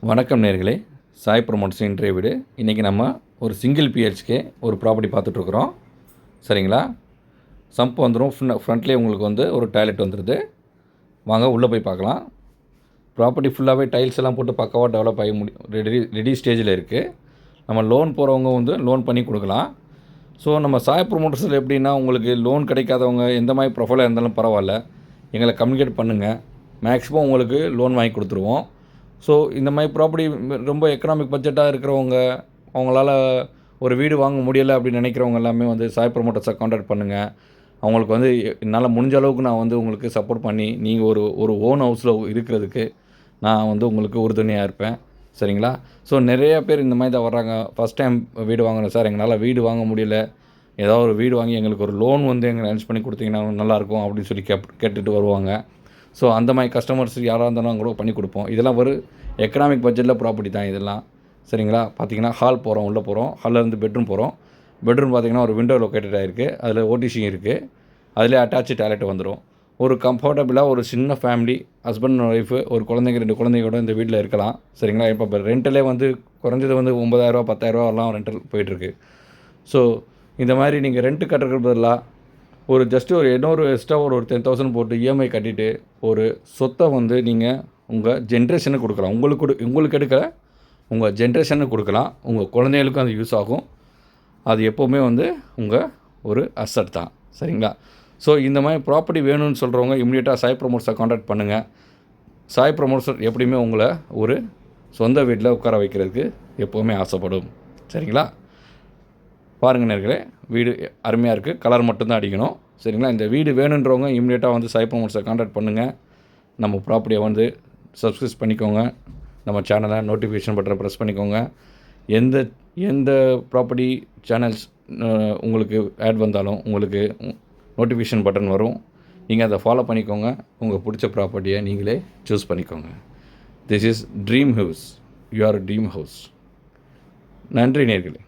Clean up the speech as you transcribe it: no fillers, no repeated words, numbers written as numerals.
வணக்கம் நேர்களே, சாய் ப்ரொமோட்டர்ஸ் இன்றைய வீடு. இன்றைக்கி நம்ம ஒரு சிங்கிள் பிஹெச்கே ஒரு ப்ராப்பர்ட்டி பார்த்துட்ருக்குறோம். சரிங்களா? சம்ப் வந்துடும். ஃப்ரண்ட்லேயே உங்களுக்கு வந்து ஒரு டாய்லெட் வந்துடுது. வாங்க உள்ளே போய் பார்க்கலாம். ப்ராப்பர்ட்டி ஃபுல்லாகவே டைல்ஸ் எல்லாம் போட்டு பக்காவாக டெவலப் ஆகி ரெடி ஸ்டேஜில் இருக்குது. நம்ம லோன் போகிறவங்க வந்து லோன் பண்ணி கொடுக்கலாம். ஸோ நம்ம சாய் ப்ரொமோட்டர்ஸில் எப்படின்னா, உங்களுக்கு லோன் கிடைக்காதவங்க எந்த மாதிரி ப்ரொஃபைலாக இருந்தாலும் பரவாயில்ல, எங்களை கம்யூனிகேட் பண்ணுங்கள். மேக்ஸிமம் உங்களுக்கு லோன் வாங்கி கொடுத்துருவோம். ஸோ இந்த மாதிரி ப்ராப்பர்ட்டி ரொம்ப எக்கனாமிக் பட்ஜெட்டாக இருக்கிறவங்க, அவங்களால ஒரு வீடு வாங்க முடியலை அப்படின்னு நினைக்கிறவங்க எல்லாமே வந்து சாய் ப்ரொமோட்டர்ஸை கான்டாக்ட் பண்ணுங்கள். அவங்களுக்கு வந்து என்னால் முடிஞ்ச அளவுக்கு நான் வந்து உங்களுக்கு சப்போர்ட் பண்ணி நீங்கள் ஒரு ஓன் ஹவுஸில் இருக்கிறதுக்கு நான் வந்து உங்களுக்கு உறுதுணையாக இருப்பேன். சரிங்களா? ஸோ நிறைய பேர் இந்த மாதிரி தான் வர்றாங்க. ஃபஸ்ட் டைம் வீடு வாங்கணும் சார், எங்களால் வீடு வாங்க முடியல, ஏதாவது ஒரு வீடு வாங்கி எங்களுக்கு ஒரு லோன் வந்து எங்களை அரேஞ்ச் பண்ணி கொடுத்தீங்கன்னா நல்லாயிருக்கும் அப்படின்னு சொல்லி கேட்டுட்டு வருவாங்க. ஸோ அந்த மாதிரி கஸ்டமர்ஸ் யாராக இருந்தாலும் கூட பண்ணி கொடுப்போம். இதெல்லாம் ஒரு எக்கனாமிக் பட்ஜெட்டில் ப்ராப்பர்ட்டி தான் இதெல்லாம். சரிங்களா? பார்த்தீங்கன்னா ஹால் போகிறோம், உள்ளே போகிறோம், ஹால்லேருந்து பெட்ரூம் போகிறோம். பெட்ரூம் பார்த்திங்கன்னா ஒரு விண்டோ லொக்கேட்டட் ஆகிருக்கு. அதில் ஓடிசி இருக்குது. அதில் அட்டாச்சு டாய்லெட் வந்துடும். ஒரு கம்ஃபர்டபுளாக ஒரு சின்ன ஃபேமிலி, ஹஸ்பண்ட் அண்ட் ஒய்ஃபு, ஒரு குழந்தைங்க 2 குழந்தைங்களோட இந்த வீட்டில் இருக்கலாம். சரிங்களா? இப்போ ரெண்டலே வந்து குறைஞ்சது வந்து 9,000 10,000 ரெண்டல் போயிட்டுருக்கு. ஸோ இந்த மாதிரி நீங்கள் ரெண்ட்டு கட்டுறதுக்கு பதிலாக ஒரு ஜஸ்ட்டு ஒரு இன்னொரு எக்ஸ்ட்ரா ஒரு 10,000 போட்டு இஎம்ஐ கட்டிட்டு ஒரு சொத்தை வந்து நீங்கள் உங்கள் ஜென்ரேஷனுக்கு கொடுக்கலாம். உங்களுக்கு எடுக்கலை, உங்கள் ஜென்ரேஷனுக்கு கொடுக்கலாம். உங்கள் குழந்தைகளுக்கும் அது யூஸ் ஆகும். அது எப்போவுமே வந்து உங்கள் ஒரு அசட் தான். சரிங்களா? ஸோ இந்த மாதிரி ப்ராப்பர்ட்டி வேணும்னு சொல்கிறவங்க இம்மிடியேட்டாக சாய் ப்ரொமோட்டர்ஸை கான்டாக்ட் பண்ணுங்கள். சாய் ப்ரொமோட்டர்ஸ் எப்படியுமே உங்களை ஒரு சொந்த வீட்டில் உட்கார வைக்கிறதுக்கு எப்போவுமே ஆசைப்படும். சரிங்களா? பாருங்கள் நேர்களே, வீடு அருமையாக இருக்குது. கலர் மட்டும்தான் அடிக்கணும். சரிங்களா? இந்த வீடு வேணுன்றவங்க இம்மிடியேட்டாக வந்து சாய் ப்ரொமோட்டர்ஸை கான்டாக்ட் பண்ணுங்கள். நம்ம ப்ராப்பர்ட்டியை வந்து சப்ஸ்கிரைப் பண்ணிக்கோங்க. நம்ம சேனலை நோட்டிஃபிகேஷன் பட்டனை ப்ரெஸ் பண்ணிக்கோங்க. எந்த ப்ராப்பர்ட்டி சேனல்ஸ் உங்களுக்கு ஆட் வந்தாலும் உங்களுக்கு நோட்டிஃபிகேஷன் பட்டன் வரும். நீங்கள் அதை ஃபாலோ பண்ணிக்கோங்க. உங்கள் பிடிச்ச ப்ராப்பர்ட்டியை நீங்களே சூஸ் பண்ணிக்கோங்க. This is dream house, your dream house. நன்றி நேர்களே.